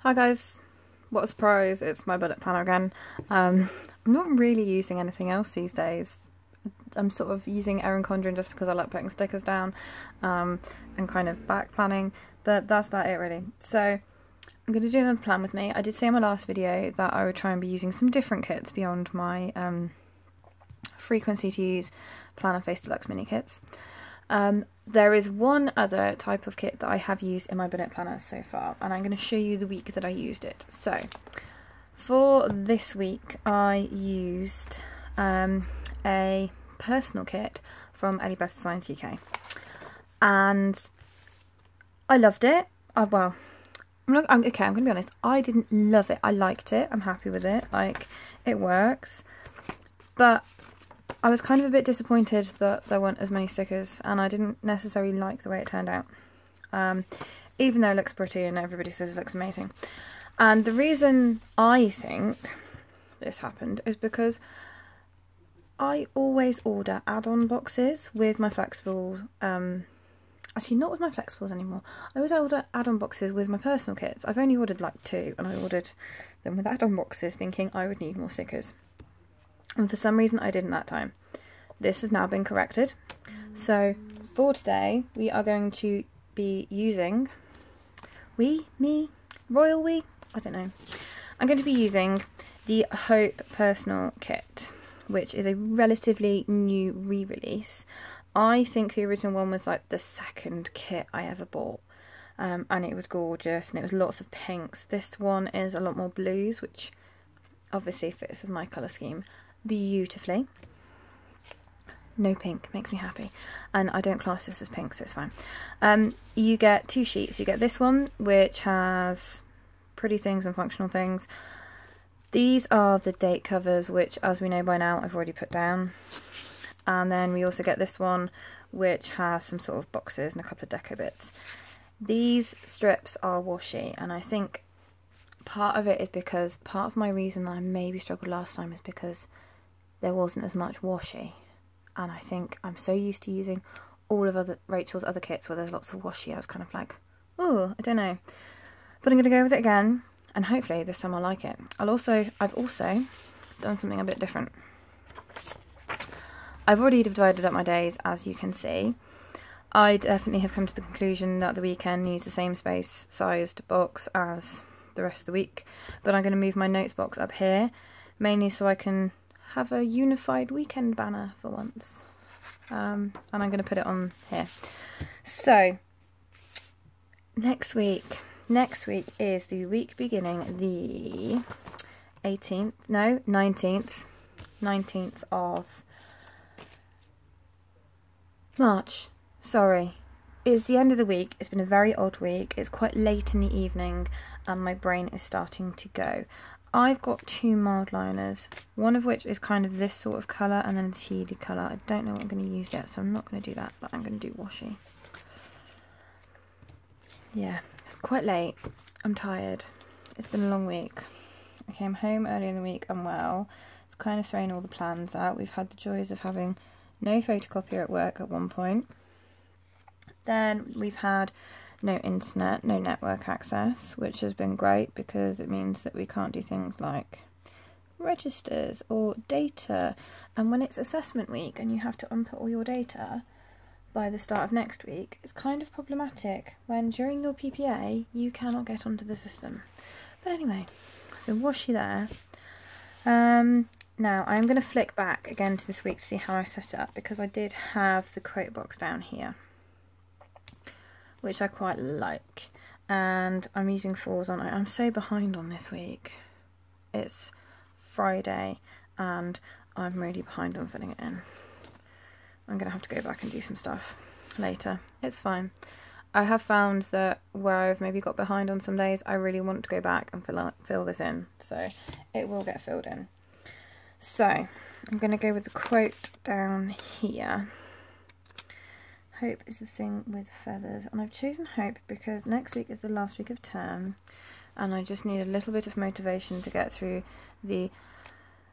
Hi guys, what a surprise, it's my bullet planner again. I'm not really using anything else these days. I'm sort of using Erin Condren just because I like putting stickers down and kind of back planning, but that's about it really. So I'm going to do another plan with me. I did say in my last video that I would try and be using some different kits beyond my frequency to use Planner Face Deluxe mini kits. There is one other type of kit that I have used in my bullet planner so far, and I'm going to show you the week that I used it. So for this week I used a personal kit from Ellie Beth Designs UK, and I loved it. I'm going to be honest, I didn't love it. I liked it, I'm happy with it, like it works, but I was kind of a bit disappointed that there weren't as many stickers, and I didn't necessarily like the way it turned out, even though it looks pretty and everybody says it looks amazing. And the reason I think this happened is because I always order add-on boxes with my flexibles, actually not with my flexibles anymore, I always order add-on boxes with my personal kits. I've only ordered like 2, and I ordered them with add-on boxes thinking I would need more stickers. And for some reason I didn't that time. This has now been corrected. So for today we are going to be using I don't know. I'm going to be using the Hope Personal Kit, which is a relatively new re-release. I think the original one was like the second kit I ever bought, and it was gorgeous and it was lots of pinks. This one is a lot more blues, which obviously fits with my colour scheme beautifully. No pink makes me happy, and I don't class this as pink, so it's fine. You get 2 sheets. You get this one, which has pretty things and functional things. These are the date covers, which, as we know by now, I've already put down. And then we also get this one, which has some sort of boxes and a couple of deco bits. These strips are washi, and I think part of it is because part of my reason that I maybe struggled last time is because there wasn't as much washi, and I think I'm so used to using all of Rachel's other kits where there's lots of washi, I was kind of like, oh, I don't know, but I'm going to go with it again, and hopefully this time I'll like it. I've also done something a bit different. I've already divided up my days, as you can see. I definitely have come to the conclusion that the weekend needs the same space sized box as the rest of the week, but I'm going to move my notes box up here, mainly so I can have a unified weekend banner for once, and I'm going to put it on here. So next week is the week beginning the 19th of March. Sorry, it's the end of the week. It's been a very odd week. It's quite late in the evening and my brain is starting to go. I've got 2 mild liners, one of which is kind of this sort of colour and then a tealy colour. I don't know what I'm going to use yet, so I'm not going to do that, but I'm going to do washi. Yeah, it's quite late. I'm tired. It's been a long week. I came home early in the week unwell. It's kind of thrown all the plans out. We've had the joys of having no photocopier at work at one point. Then we've had no internet, no network access, which has been great because it means that we can't do things like registers or data. And when it's assessment week and you have to input all your data by the start of next week, it's kind of problematic when during your PPA you cannot get onto the system. But anyway, so washi there. Now I'm going to flick back again to this week to see how I set it up, because I did have the quote box down here, which I quite like, and I'm using 4s on it. I'm so behind on this week. It's Friday and I'm really behind on filling it in. I'm going to have to go back and do some stuff later. It's fine. I have found that where I've maybe got behind on some days, I really want to go back and fill this in, so it will get filled in. So I'm going to go with the quote down here. Hope is the thing with feathers, and I've chosen Hope because next week is the last week of term and I just need a little bit of motivation to get through the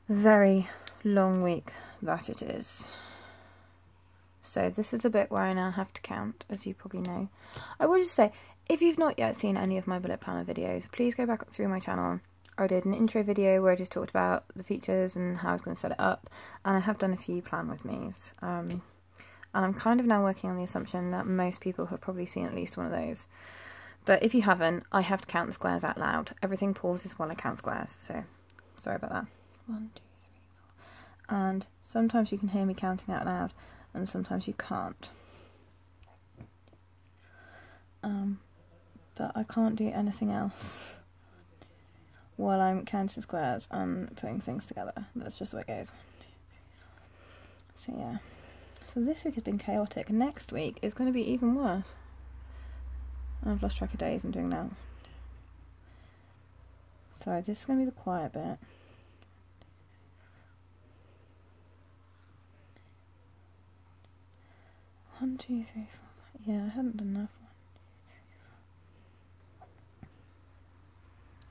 very long week that it is. So this is the bit where I now have to count, as you probably know. I will just say, if you've not yet seen any of my bullet planner videos, please go back through my channel. I did an intro video where I just talked about the features and how I was going to set it up, and I have done a few plan with me's. And I'm kind of now working on the assumption that most people have probably seen at least one of those. But if you haven't, I have to count the squares out loud. Everything pauses while I count squares, so sorry about that. 1, 2, 3, 4. And sometimes you can hear me counting out loud, and sometimes you can't. But I can't do anything else while I'm counting squares and putting things together. That's just the way it goes. So yeah. So this week has been chaotic. Next week is going to be even worse. I've lost track of days I'm doing now. So this is going to be the quiet bit. One, 2, 3, 4. Yeah, I haven't done enough.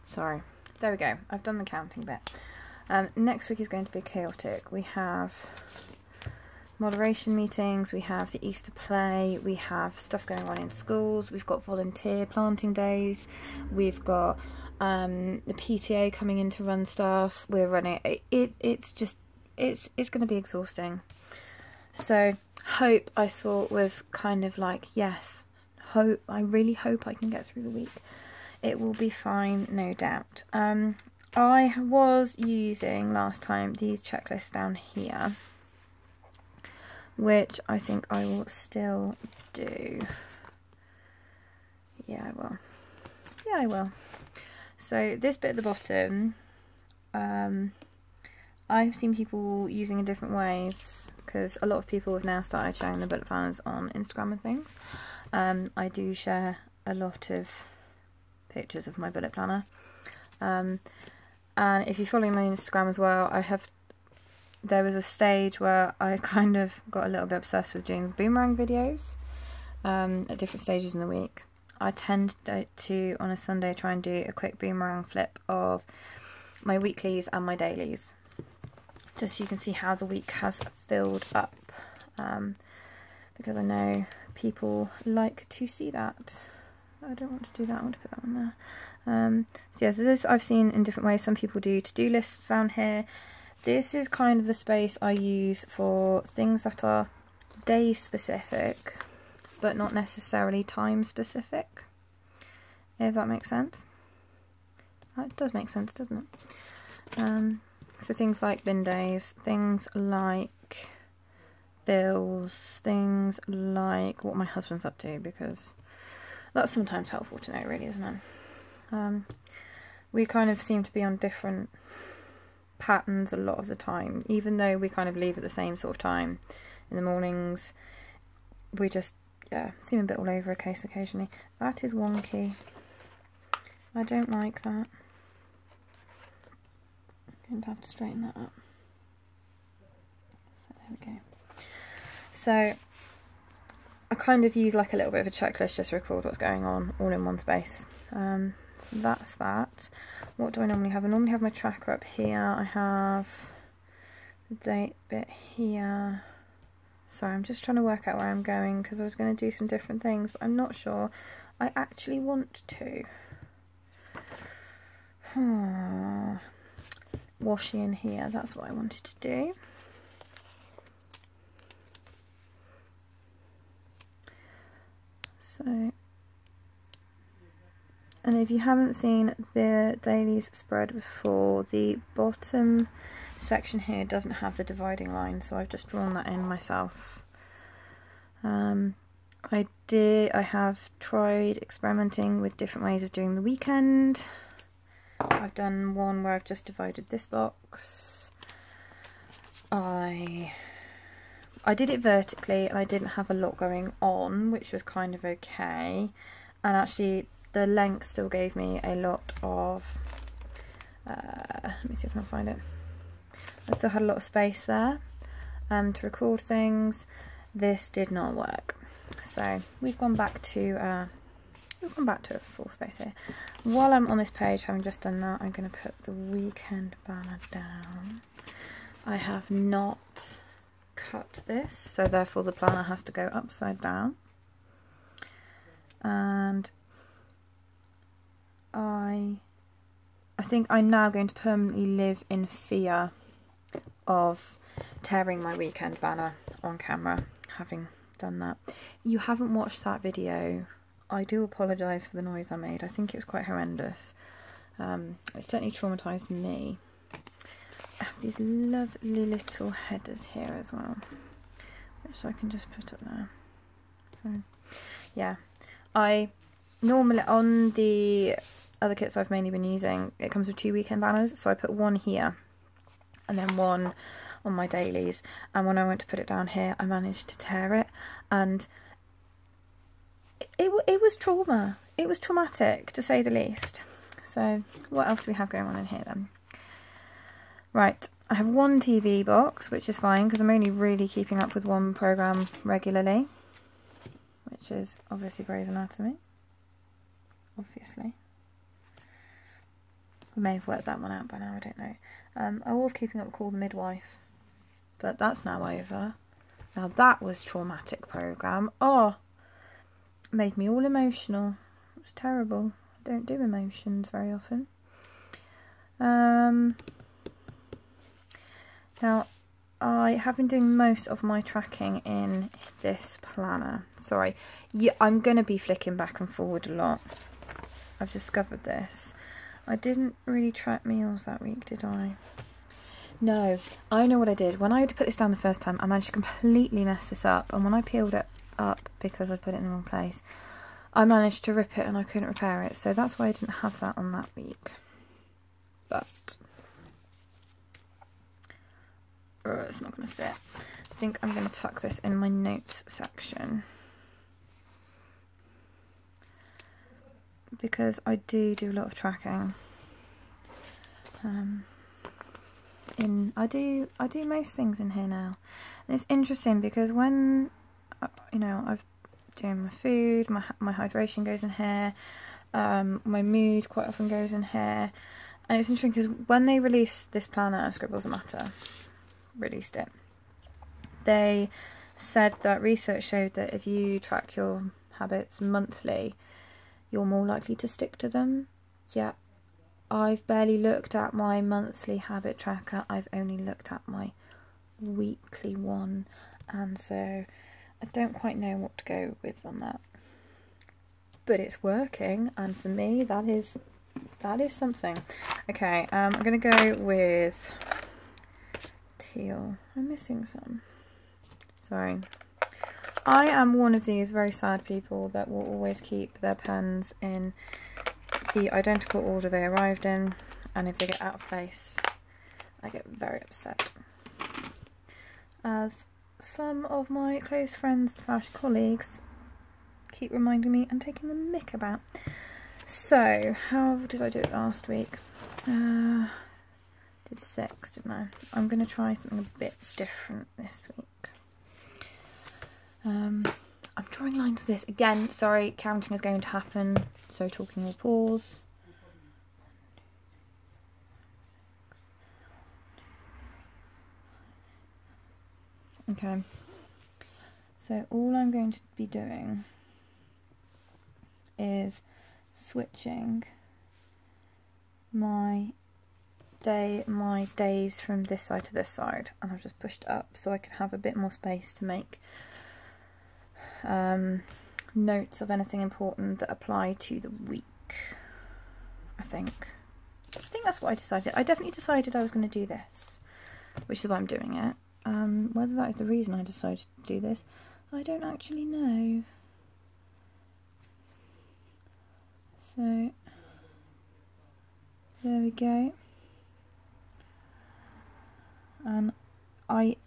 Sorry. There we go. I've done the counting bit. Next week is going to be chaotic. We have moderation meetings, we have the Easter play, we have stuff going on in schools, we've got volunteer planting days, we've got the PTA coming in to run stuff, we're running it's going to be exhausting. So hope, I thought, was kind of like, yes, hope, I really hope I can get through the week. It will be fine, no doubt. I was using last time these checklists down here, which I think I will still do. Yeah, I will. Yeah, I will. So this bit at the bottom, I've seen people using in different ways, because a lot of people have now started sharing the bullet planners on Instagram and things. I do share a lot of pictures of my bullet planner. And if you follow my Instagram as well, there was a stage where I kind of got a little bit obsessed with doing boomerang videos at different stages in the week. I tend to, on a Sunday, try and do a quick boomerang flip of my weeklies and my dailies, just so you can see how the week has filled up, because I know people like to see that. I don't want to do that, I want to put that on there. So yeah, so this I've seen in different ways. Some people do to-do lists down here. This is kind of the space I use for things that are day specific, but not necessarily time specific, if that makes sense. It does make sense, doesn't it? So things like bin days, things like bills, things like what my husband's up to, because that's sometimes helpful to know, really, isn't it? We kind of seem to be on different patterns a lot of the time, even though we kind of leave at the same sort of time in the mornings. We just, yeah, seem a bit all over a case occasionally. That is wonky. I don't like that. I'm going to have to straighten that up. So there we go. So I kind of use like a little bit of a checklist just to record what's going on all in one space. So that's that. What do I normally have? I normally have my tracker up here. I have the date bit here. Sorry, I'm just trying to work out where I'm going, because I was going to do some different things, but I'm not sure I actually want to. Washi in here, that's what I wanted to do. So, and if you haven't seen the dailies spread before, the bottom section here doesn't have the dividing line, so I've just drawn that in myself. I have tried experimenting with different ways of doing the weekend. I've done one where I've just divided this box. I did it vertically and I didn't have a lot going on, which was kind of okay, and actually the length still gave me a lot of, let me see if I can find it. I still had a lot of space there to record things. This did not work, so we've gone back to a full space here. While I'm on this page, having just done that, I'm going to put the weekend banner down. I have not cut this, so therefore the planner has to go upside down. And I think I'm now going to permanently live in fear of tearing my weekend banner on camera, having done that. You haven't watched that video. I do apologise for the noise I made. I think it was quite horrendous. It certainly traumatised me. I have these lovely little headers here as well, which I can just put up there. So yeah, I normally, on the other kits I've mainly been using, it comes with 2 weekend banners, so I put one here and then one on my dailies, and when I went to put it down here I managed to tear it, and it was trauma. It was traumatic, to say the least. So what else do we have going on in here then? Right, I have one TV box, which is fine because I'm only really keeping up with one programme regularly, which is obviously Grey's Anatomy. Obviously. I may have worked that one out by now, I don't know. I was keeping up with Call the Midwife, but that's now over. Now that was a traumatic programme. Oh, made me all emotional. It was terrible. I don't do emotions very often. Now, I have been doing most of my tracking in this planner. Sorry, yeah, I'm going to be flicking back and forward a lot. I've discovered this. I didn't really track meals that week, did I? No, I know what I did. When I had to put this down the first time, I managed to completely mess this up. And when I peeled it up, because I put it in the wrong place, I managed to rip it and I couldn't repair it. So that's why I didn't have that on that week. But it's not going to fit. I think I'm going to tuck this in my notes section, because I do a lot of tracking. I do most things in here now, and it's interesting because when you know, I've doing my food, my hydration goes in here, my mood quite often goes in here, and it's interesting because when they released this planner, Scribbles Matter released it, they said that research showed that if you track your habits monthly, you're more likely to stick to them. Yeah, I've barely looked at my monthly habit tracker. I've only looked at my weekly one, and so I don't quite know what to go with on that. But it's working, and for me that is something. Okay, I'm gonna go with teal. I'm missing some. Sorry. I am one of these very sad people that will always keep their pens in the identical order they arrived in, and if they get out of place, I get very upset. As some of my close friends / colleagues keep reminding me and taking the mick about. So, how did I do it last week? Did 6, didn't I? I'm going to try something a bit different this week. I'm drawing lines with this. Again, sorry, counting is going to happen, so talking will pause. Okay. So all I'm going to be doing is switching my days from this side to this side, and I've just pushed it up so I can have a bit more space to make notes of anything important that apply to the week. I think that's what I decided. I definitely decided I was going to do this, which is why I'm doing it. Whether that is the reason I decided to do this, I don't actually know. So there we go. And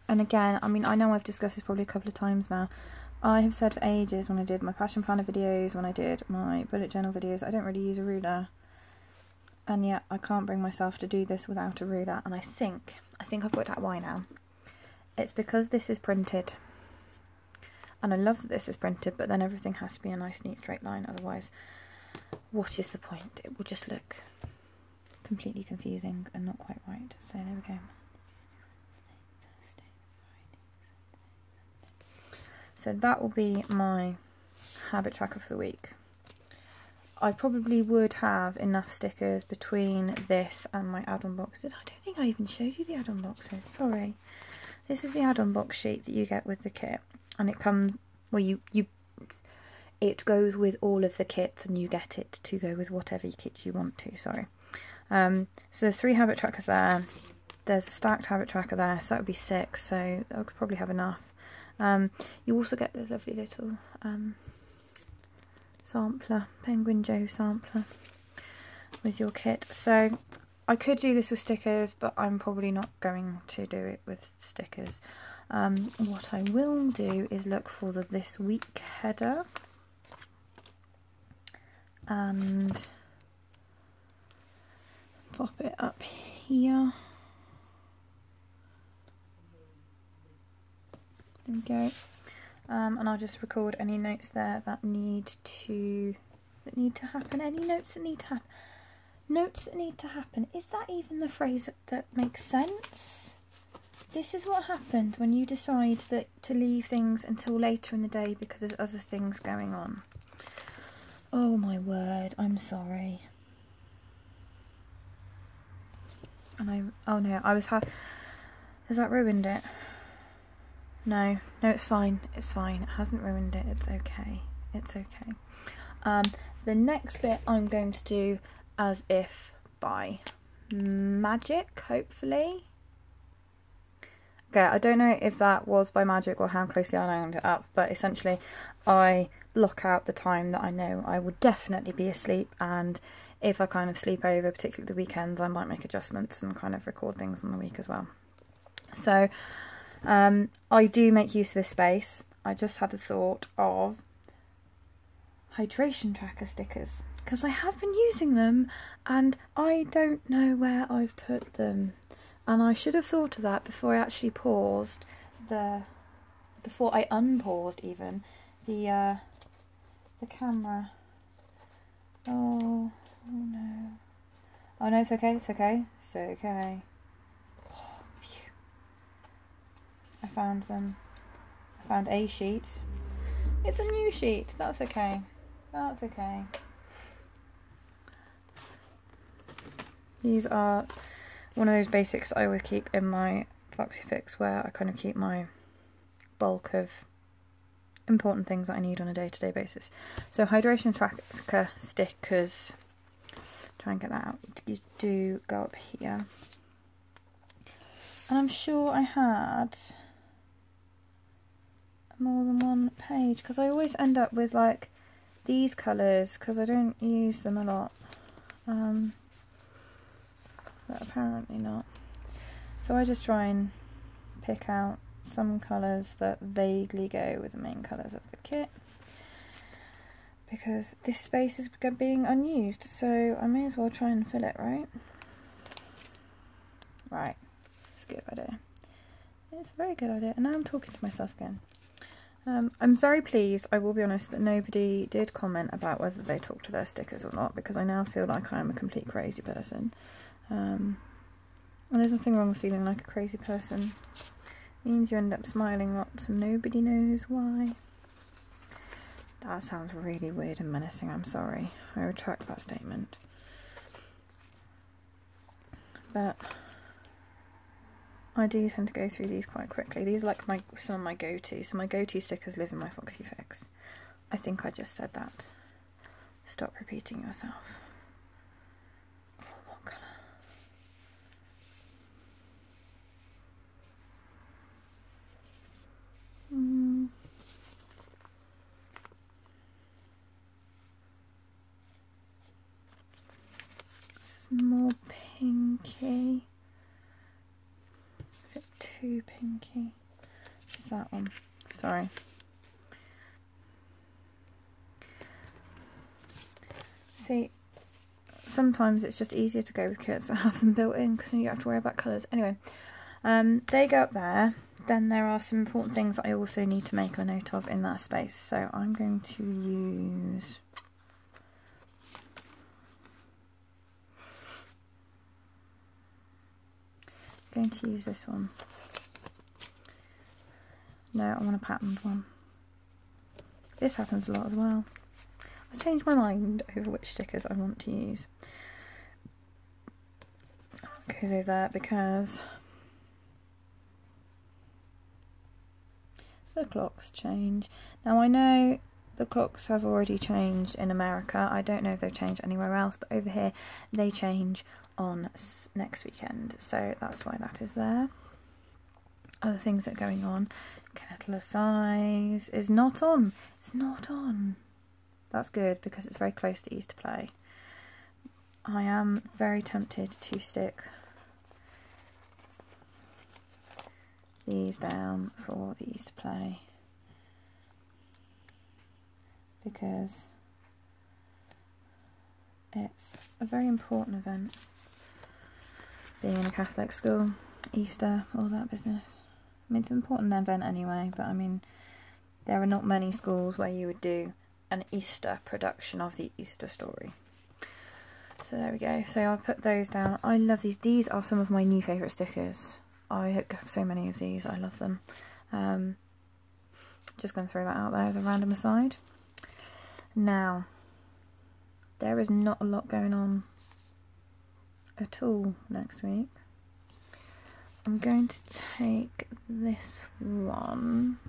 again, I mean, I know I've discussed this probably a couple of times now. I have said for ages, when I did my passion planner videos, when I did my bullet journal videos, I don't really use a ruler. And yet I can't bring myself to do this without a ruler, and I think I've worked out why now. It's because this is printed. And I love that this is printed, but then everything has to be a nice neat straight line, otherwise what is the point? It will just look completely confusing and not quite right. So there we go. So that will be my habit tracker for the week. I probably would have enough stickers between this and my add-on boxes. I don't think I even showed you the add-on boxes, sorry. This is the add-on box sheet that you get with the kit, and it comes, well, it goes with all of the kits, and you get it to go with whatever kit you want to, sorry. So there's 3 habit trackers there, there's a stacked habit tracker there, so that would be 6, so I could probably have enough. You also get this lovely little sampler, Penguin Joe sampler with your kit. So I could do this with stickers, but I'm probably not going to do it with stickers. What I will do is look for the This Week header and pop it up here. There we go. And I'll just record any notes there that need to happen. Any notes that need to happen. Notes that need to happen. Is that even the phrase that makes sense? This is what happens when you decide that to leave things until later in the day because there's other things going on. Oh my word, I'm sorry. And oh no, has that ruined it? No, it's fine, it's fine, it hasn't ruined it, it's okay, it's okay. The next bit I'm going to do as if by magic, hopefully. Okay, I don't know if that was by magic or how closely I lined it up, but essentially I block out the time that I know I would definitely be asleep, and if I kind of sleep over, particularly the weekends, I might make adjustments and kind of record things on the week as well. So I do make use of this space. I just had a thought of hydration tracker stickers, because I have been using them and I don't know where I've put them, and I should have thought of that before I actually paused before I unpaused even the camera. Oh no. Oh no, it's okay, it's okay, it's okay. Oh, phew. I found them. I found a sheet. It's a new sheet, that's okay. That's okay. These are one of those basics I always keep in my Foxy Fix, where I kind of keep my bulk of important things that I need on a day-to-day basis. So hydration tracker stickers, try and get that out, you do go up here. And I'm sure I had more than one page, because I always end up with like these colours because I don't use them a lot. But apparently not. So I just try and pick out some colours that vaguely go with the main colours of the kit, because this space is being unused, so I may as well try and fill it, right? Right, it's a good idea. It's a very good idea, and now I'm talking to myself again. I'm very pleased, I will be honest, that nobody did comment about whether they talk to their stickers or not, because I now feel like I am a complete crazy person. And there's nothing wrong with feeling like a crazy person. It means you end up smiling lots and nobody knows why. That sounds really weird and menacing, I'm sorry. I retract that statement. But I do tend to go through these quite quickly. These are like some of my go-to. So my go-to stickers live in my Foxy Fix. I think I just said that. Stop repeating yourself. Oh, what colour? This is more pinky. Is it too pinky? It's that one. Sorry. See, sometimes it's just easier to go with kits that have them built in, because then you don't have to worry about colours. Anyway, they go up there. Then there are some important things that I also need to make a note of in that space. So I'm going to use this one. No, I want a patterned one. This happens a lot as well. I changed my mind over which stickers I want to use. Goes over there because the clocks change. Now I know the clocks have already changed in America. I don't know if they've changed anywhere else, but over here they change on next weekend, so that's why that is there. Other things that are going on. Kettle size is not on. It's not on. That's good because it's very close to Easter play. I am very tempted to stick these down for the Easter play because it's a very important event, being in a Catholic school, Easter, all that business. I mean, it's an important event anyway, but I mean, there are not many schools where you would do an Easter production of the Easter story. So there we go. So I'll put those down. I love these. These are some of my new favourite stickers. I have so many of these. I love them. Just going to throw that out there as a random aside. Now, there is not a lot going on at all next week. I'm going to take this one.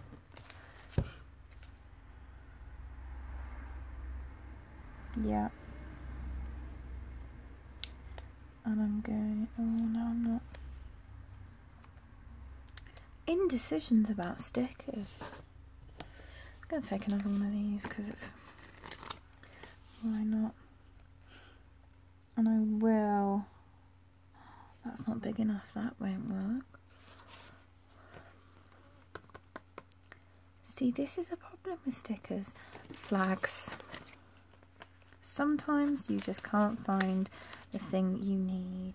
Yeah. And I'm going, oh no, I'm not. Indecisions about stickers. I'm going to take another one of these because it's, why not? And I will, that's not big enough, that won't work. See, this is a problem with stickers. Flags. Sometimes you just can't find the thing you need.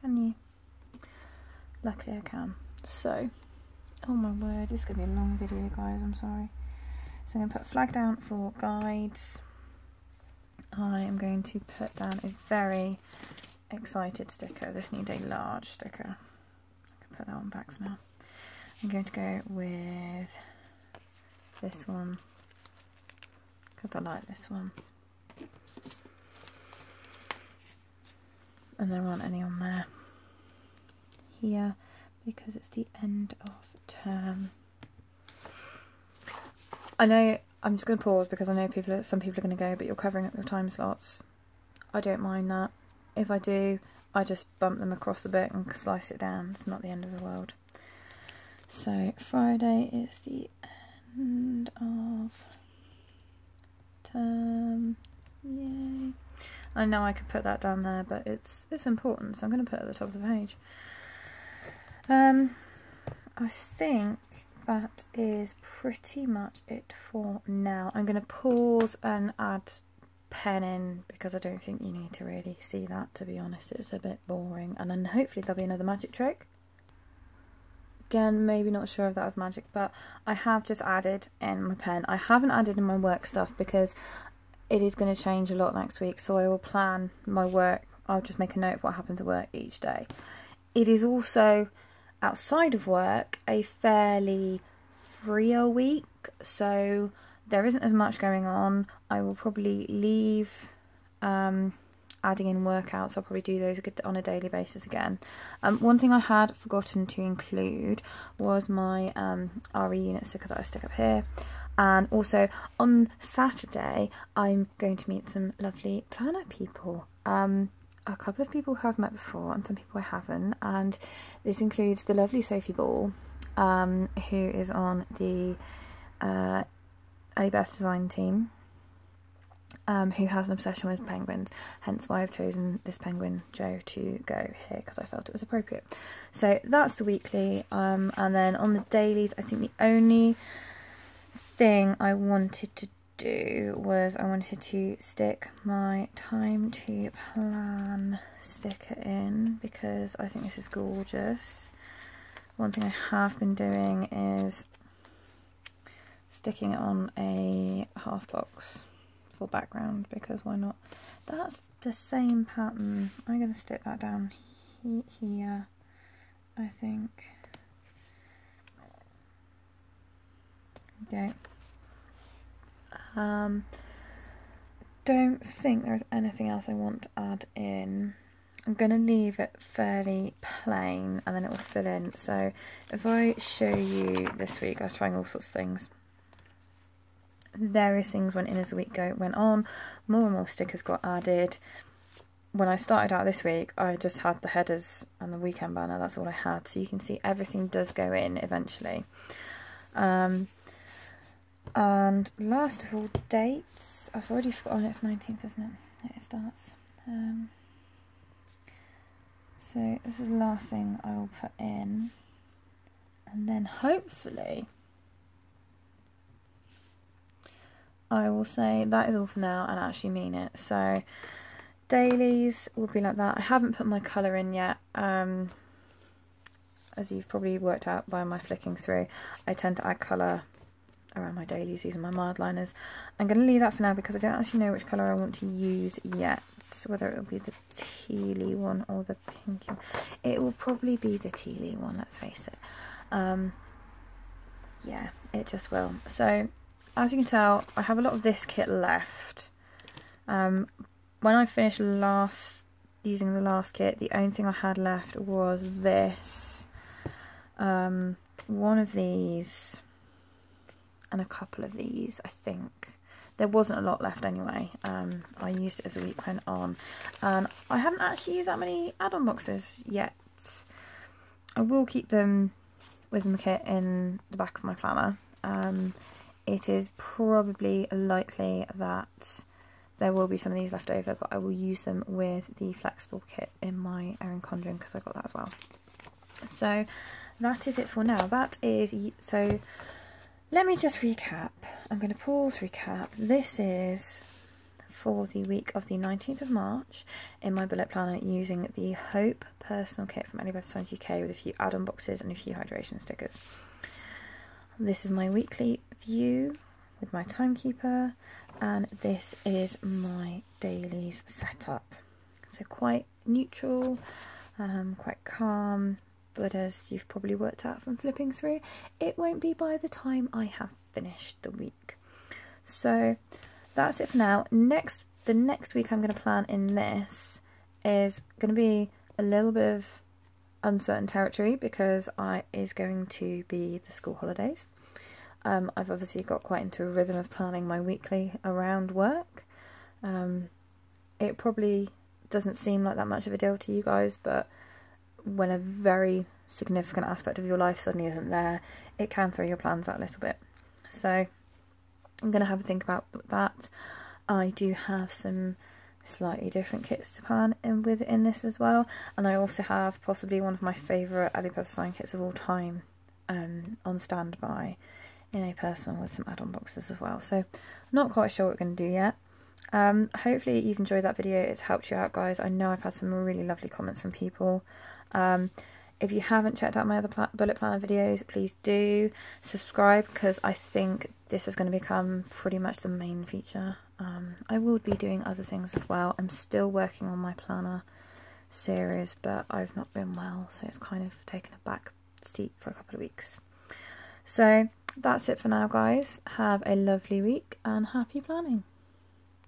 Can you? Luckily I can. So, oh my word, this is going to be a long video, guys, I'm sorry. So I'm going to put a flag down for guides. I am going to put down a very excited sticker. This needs a large sticker. I can put that one back for now. I'm going to go with this one because I like this one. And there aren't any on there here because it's the end of term. I know, I'm just going to pause because I know some people are going to go, but you're covering up your time slots. I don't mind that. If I do, I just bump them across a bit and slice it down. It's not the end of the world. So Friday is the end of term. Yay. I know I could put that down there, but it's important, so I'm going to put it at the top of the page. I think that is pretty much it for now. I'm going to pause and add pen in because I don't think you need to really see that, to be honest. It's a bit boring, and then hopefully there'll be another magic trick. Again, maybe not sure if that was magic, but I have just added in my pen. I haven't added in my work stuff because it is going to change a lot next week, so I will plan my work. I'll just make a note of what happens at work each day. It is also, outside of work, a fairly freer week, so there isn't as much going on. I will probably leave adding in workouts. I'll probably do those on a daily basis again. One thing I had forgotten to include was my RE unit sticker that I stick up here. And also on Saturday, I'm going to meet some lovely planner people. A couple of people who I've met before and some people I haven't. And this includes the lovely Sophie Ball, who is on the Ellie Beth design team, who has an obsession with penguins. Hence why I've chosen this penguin, Joe, to go here because I felt it was appropriate. So that's the weekly. And then on the dailies, I think the only thing I wanted to do was I wanted to stick my time to plan sticker in because I think this is gorgeous. One thing I have been doing is sticking it on a half box for background because why not? That's the same pattern. I'm going to stick that down here, I think. Okay. don't think there's anything else I want to add in. I'm going to leave it fairly plain and then it will fill in. So if I show you this week, I was trying all sorts of things. Various things went in as the week went on. More and more stickers got added. When I started out this week, I just had the headers and the weekend banner. That's all I had. So you can see everything does go in eventually. And last of all, dates. I've already forgotten. It's 19th, isn't it? It starts. So this is the last thing I will put in, and then hopefully I will say that is all for now and actually mean it. So dailies will be like that. I haven't put my colour in yet, as you've probably worked out by my flicking through. I tend to add colour around my dailies using my mild liners. I'm going to leave that for now because I don't actually know which colour I want to use yet, whether it will be the tealy one or the pinky one. It will probably be the tealy one, let's face it. Yeah, it just will. So as you can tell, I have a lot of this kit left. When I finished using the last kit, the only thing I had left was this, one of these and a couple of these. I think there wasn't a lot left anyway. I used it as the week went on, and I haven't actually used that many add-on boxes yet. I will keep them within the kit in the back of my planner. It is probably likely that there will be some of these left over, but I will use them with the flexible kit in my Erin Condren because I got that as well. So that is it for now. So let me just recap. I'm going to pause, recap. This is for the week of the 19th of March in my bullet planner using the Hope personal kit from Ellie Beth Designs UK with a few add-on boxes and a few hydration stickers. This is my weekly view with my timekeeper, and this is my dailies setup. So quite neutral, quite calm, but as you've probably worked out from flipping through, it won't be by the time I have finished the week. So that's it for now. The next week I'm going to plan in this is going to be a little bit of uncertain territory because it is going to be the school holidays. I've obviously got quite into a rhythm of planning my weekly around work. It probably doesn't seem like that much of a deal to you guys, but when a very significant aspect of your life suddenly isn't there, it can throw your plans out a little bit. So I'm going to have a think about that. I do have some slightly different kits to plan in this as well, and I also have possibly one of my favourite Ellie Beth Designs kits of all time on standby in a personal with some add-on boxes as well. So not quite sure what we're going to do yet. Hopefully you've enjoyed that video. It's helped you out, guys. I know I've had some really lovely comments from people. If you haven't checked out my other bullet planner videos, please do subscribe because I think this is going to become pretty much the main feature. I will be doing other things as well. I'm still working on my planner series, but I've not been well, so it's kind of taken a back seat for a couple of weeks. So that's it for now, guys. Have a lovely week and happy planning.